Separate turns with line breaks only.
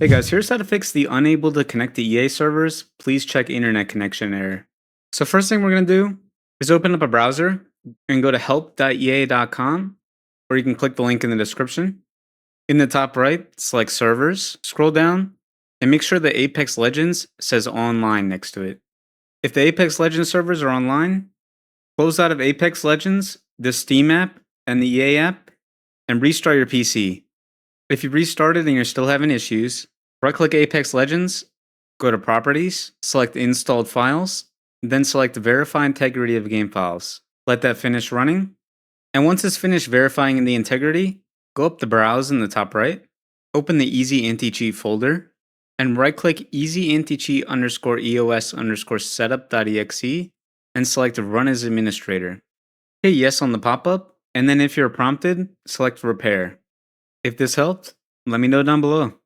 Hey guys, here's how to fix the unable to connect to EA servers. Please check internet connection error. So first thing we're going to do is open up a browser and go to help.ea.com, or you can click the link in the description. In the top right, select servers, scroll down, and make sure the Apex Legends says online next to it. If the Apex Legends servers are online, close out of Apex Legends, the Steam app, and the EA app, and restart your PC. If you restarted and you're still having issues, right-click Apex Legends, go to Properties, select Installed Files, then select Verify Integrity of Game Files. Let that finish running, and once it's finished verifying the integrity, go up to Browse in the top right, open the Easy Anti-Cheat folder, and right-click Easy Anti-Cheat _EOS _setup.exe, and select Run as Administrator. Hit Yes on the pop-up, and then if you're prompted, select Repair. If this helped, let me know down below.